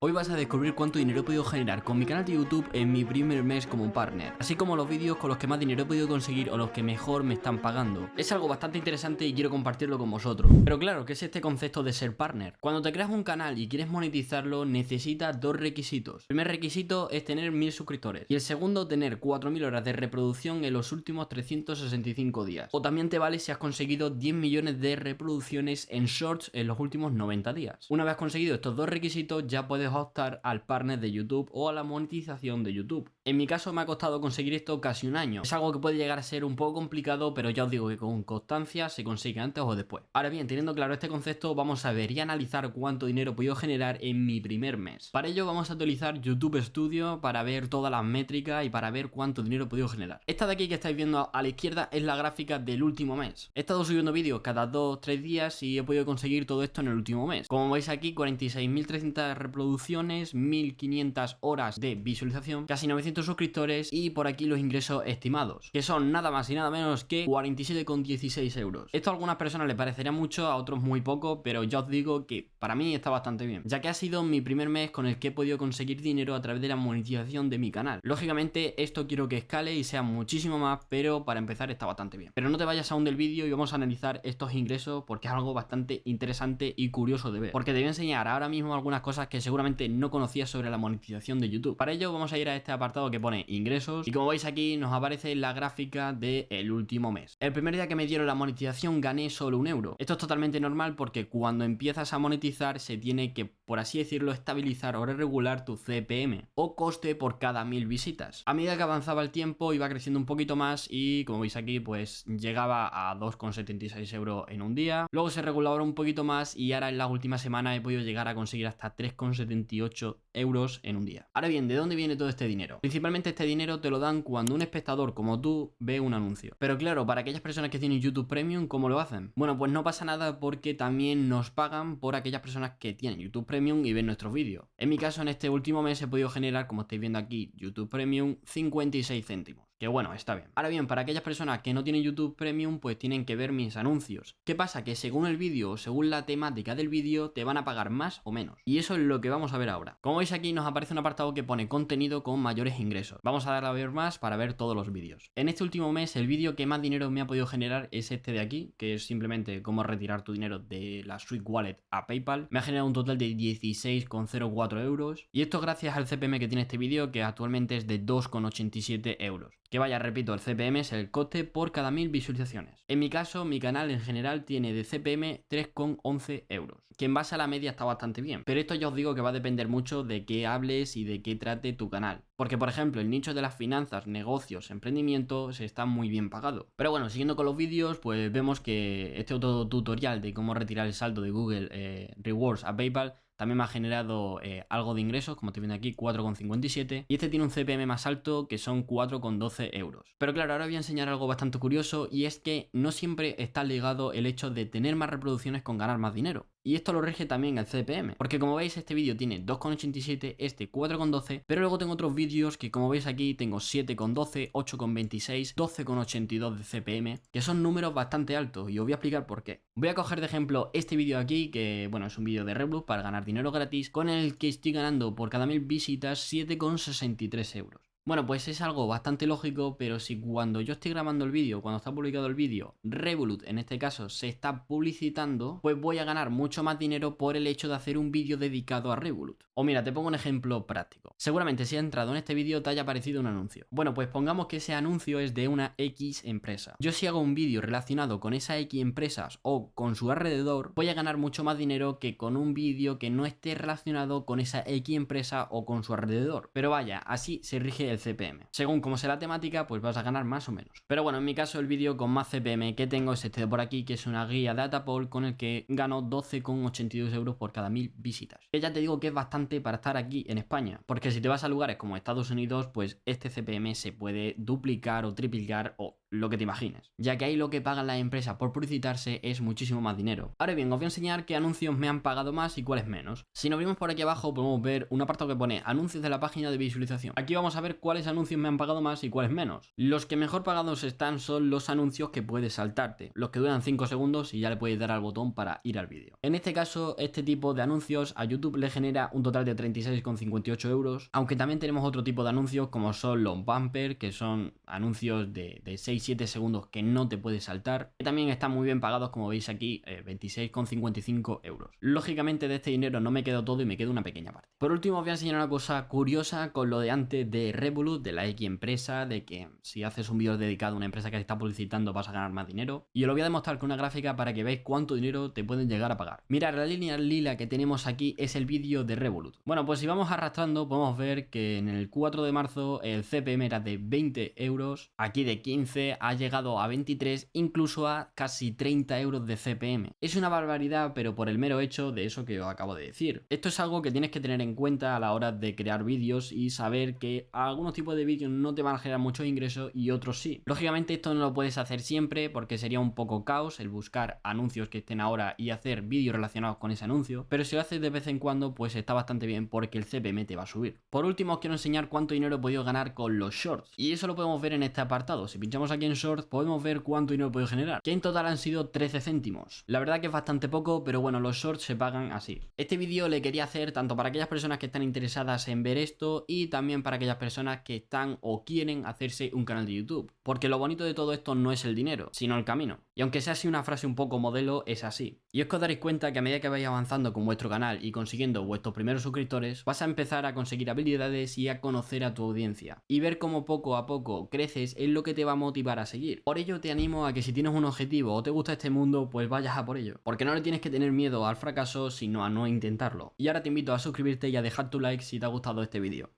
Hoy vas a descubrir cuánto dinero he podido generar con mi canal de YouTube en mi primer mes como partner, así como los vídeos con los que más dinero he podido conseguir o los que mejor me están pagando. Es algo bastante interesante y quiero compartirlo con vosotros. Pero claro, ¿qué es este concepto de ser partner? Cuando te creas un canal y quieres monetizarlo, necesitas dos requisitos. El primer requisito es tener 1000 suscriptores y el segundo tener 4000 horas de reproducción en los últimos 365 días. O también te vale si has conseguido 10 millones de reproducciones en shorts en los últimos 90 días. Una vez conseguido estos dos requisitos ya puedes optar al partner de YouTube o a la monetización de YouTube. En mi caso me ha costado conseguir esto casi un año. Es algo que puede llegar a ser un poco complicado, pero ya os digo que con constancia se consigue antes o después. Ahora bien, teniendo claro este concepto, vamos a ver y analizar cuánto dinero he podido generar en mi primer mes. Para ello vamos a utilizar YouTube Studio para ver todas las métricas y para ver cuánto dinero he podido generar. Esta de aquí que estáis viendo a la izquierda es la gráfica del último mes. He estado subiendo vídeos cada 2-3 días y he podido conseguir todo esto en el último mes. Como veis aquí, 46.300 reproducciones, 1500 horas de visualización, casi 900 suscriptores y por aquí los ingresos estimados, que son nada más y nada menos que 47,16 euros. Esto a algunas personas les parecería mucho, a otros muy poco, pero ya os digo que para mí está bastante bien, ya que ha sido mi primer mes con el que he podido conseguir dinero a través de la monetización de mi canal. Lógicamente esto quiero que escale y sea muchísimo más, pero para empezar está bastante bien. Pero no te vayas aún del vídeo y vamos a analizar estos ingresos porque es algo bastante interesante y curioso de ver, porque te voy a enseñar ahora mismo algunas cosas que seguramente no conocía sobre la monetización de YouTube. Para ello vamos a ir a este apartado que pone ingresos y como veis aquí nos aparece la gráfica del último mes. El primer día que me dieron la monetización gané solo 1 euro. Esto es totalmente normal porque cuando empiezas a monetizar se tiene que, por así decirlo, estabilizar o regular tu CPM o coste por cada 1000 visitas. A medida que avanzaba el tiempo iba creciendo un poquito más y como veis aquí pues llegaba a 2,76 euros en un día. Luego se regulaba un poquito más y ahora en la última semana he podido llegar a conseguir hasta 3,78 euros en un día. Ahora bien, ¿de dónde viene todo este dinero? Principalmente este dinero te lo dan cuando un espectador como tú ve un anuncio. Pero claro, para aquellas personas que tienen YouTube Premium, ¿cómo lo hacen? Bueno, pues no pasa nada porque también nos pagan por aquellas personas que tienen YouTube Premium y ven nuestros vídeos. En mi caso, en este último mes he podido generar, como estáis viendo aquí, YouTube Premium 56 céntimos. Que bueno, está bien. Ahora bien, para aquellas personas que no tienen YouTube Premium, pues tienen que ver mis anuncios. ¿Qué pasa? Que según el vídeo o según la temática del vídeo, te van a pagar más o menos. Y eso es lo que vamos a ver ahora. Como veis aquí nos aparece un apartado que pone contenido con mayores ingresos. Vamos a darle a ver más para ver todos los vídeos. En este último mes, el vídeo que más dinero me ha podido generar es este de aquí, que es simplemente cómo retirar tu dinero de la Sweet Wallet a PayPal. Me ha generado un total de 16,04 euros. Y esto gracias al CPM que tiene este vídeo, que actualmente es de 2,87 euros. Que vaya, repito, el CPM es el coste por cada 1000 visualizaciones. En mi caso, mi canal en general tiene de CPM 3,11 euros, que en base a la media está bastante bien. Pero esto ya os digo que va a depender mucho de qué hables y de qué trate tu canal. Porque, por ejemplo, el nicho de las finanzas, negocios, emprendimientos está muy bien pagado. Pero bueno, siguiendo con los vídeos, pues vemos que este otro tutorial de cómo retirar el saldo de Google Rewards a PayPal también me ha generado algo de ingresos, como te viene aquí, 4,57. Y este tiene un CPM más alto, que son 4,12 euros. Pero claro, ahora voy a enseñar algo bastante curioso, y es que no siempre está ligado el hecho de tener más reproducciones con ganar más dinero. Y esto lo rige también el CPM, porque como veis este vídeo tiene 2,87, este 4,12, pero luego tengo otros vídeos que como veis aquí tengo 7,12, 8,26, 12,82 de CPM, que son números bastante altos y os voy a explicar por qué. Voy a coger de ejemplo este vídeo aquí, que bueno, es un vídeo de Reblus para ganar dinero gratis, con el que estoy ganando por cada 1000 visitas 7,63 euros. Bueno, pues es algo bastante lógico, pero si cuando yo estoy grabando el vídeo, cuando está publicado el vídeo, Revolut en este caso se está publicitando, pues voy a ganar mucho más dinero por el hecho de hacer un vídeo dedicado a Revolut. O mira, te pongo un ejemplo práctico. Seguramente si has entrado en este vídeo te haya aparecido un anuncio. Bueno, pues pongamos que ese anuncio es de una X empresa. Yo si hago un vídeo relacionado con esa X empresas o con su alrededor, voy a ganar mucho más dinero que con un vídeo que no esté relacionado con esa X empresa o con su alrededor. Pero vaya, así se rige el CPM. Según como sea la temática, pues vas a ganar más o menos. Pero bueno, en mi caso el vídeo con más CPM que tengo es este de por aquí, que es una guía de Datapol con el que gano 12,82 euros por cada 1000 visitas. Que ya te digo que es bastante para estar aquí en España, porque si te vas a lugares como Estados Unidos, pues este CPM se puede duplicar o triplicar o lo que te imagines, ya que ahí lo que pagan las empresas por publicitarse es muchísimo más dinero. Ahora bien, os voy a enseñar qué anuncios me han pagado más y cuáles menos. Si nos abrimos por aquí abajo podemos ver un apartado que pone anuncios de la página de visualización. Aquí vamos a ver cuáles anuncios me han pagado más y cuáles menos. Los que mejor pagados están son los anuncios que puedes saltarte, los que duran 5 segundos y ya le puedes dar al botón para ir al vídeo. En este caso, este tipo de anuncios a YouTube le genera un total de 36,58 euros, aunque también tenemos otro tipo de anuncios como son los bumper, que son anuncios de 6-7 segundos que no te puedes saltar, que también están muy bien pagados, como veis aquí, 26,55 euros. Lógicamente de este dinero no me quedo todo y me queda una pequeña parte. Por último os voy a enseñar una cosa curiosa con lo de antes de Revolut, de la X empresa, de que si haces un vídeo dedicado a una empresa que te está publicitando vas a ganar más dinero, y os lo voy a demostrar con una gráfica para que veáis cuánto dinero te pueden llegar a pagar. Mirad, la línea lila que tenemos aquí es el vídeo de Revolut. Bueno, pues si vamos arrastrando podemos ver que en el 4 de marzo el CPM era de 20 euros, aquí de 15 ha llegado a 23, incluso a casi 30 euros de CPM. Es una barbaridad, pero por el mero hecho de eso que os acabo de decir. Esto es algo que tienes que tener en cuenta a la hora de crear vídeos y saber que algunos tipos de vídeos no te van a generar muchos ingresos y otros sí. Lógicamente esto no lo puedes hacer siempre porque sería un poco caos el buscar anuncios que estén ahora y hacer vídeos relacionados con ese anuncio, pero si lo haces de vez en cuando pues está bastante bien porque el CPM te va a subir. Por último os quiero enseñar cuánto dinero he podido ganar con los shorts y eso lo podemos ver en este apartado. Si pinchamos aquí en shorts podemos ver cuánto dinero he podido generar, que en total han sido 13 céntimos. La verdad que es bastante poco, pero bueno, los shorts se pagan así. Este vídeo le quería hacer tanto para aquellas personas que están interesadas en ver esto y también para aquellas personas que están o quieren hacerse un canal de YouTube, porque lo bonito de todo esto no es el dinero, sino el camino. Y aunque sea así una frase un poco modelo, es así. Y es que os daréis cuenta que a medida que vais avanzando con vuestro canal y consiguiendo vuestros primeros suscriptores, vas a empezar a conseguir habilidades y a conocer a tu audiencia. Y ver cómo poco a poco creces es lo que te va a motivar a seguir. Por ello te animo a que si tienes un objetivo o te gusta este mundo, pues vayas a por ello. Porque no le tienes que tener miedo al fracaso, sino a no intentarlo. Y ahora te invito a suscribirte y a dejar tu like si te ha gustado este vídeo.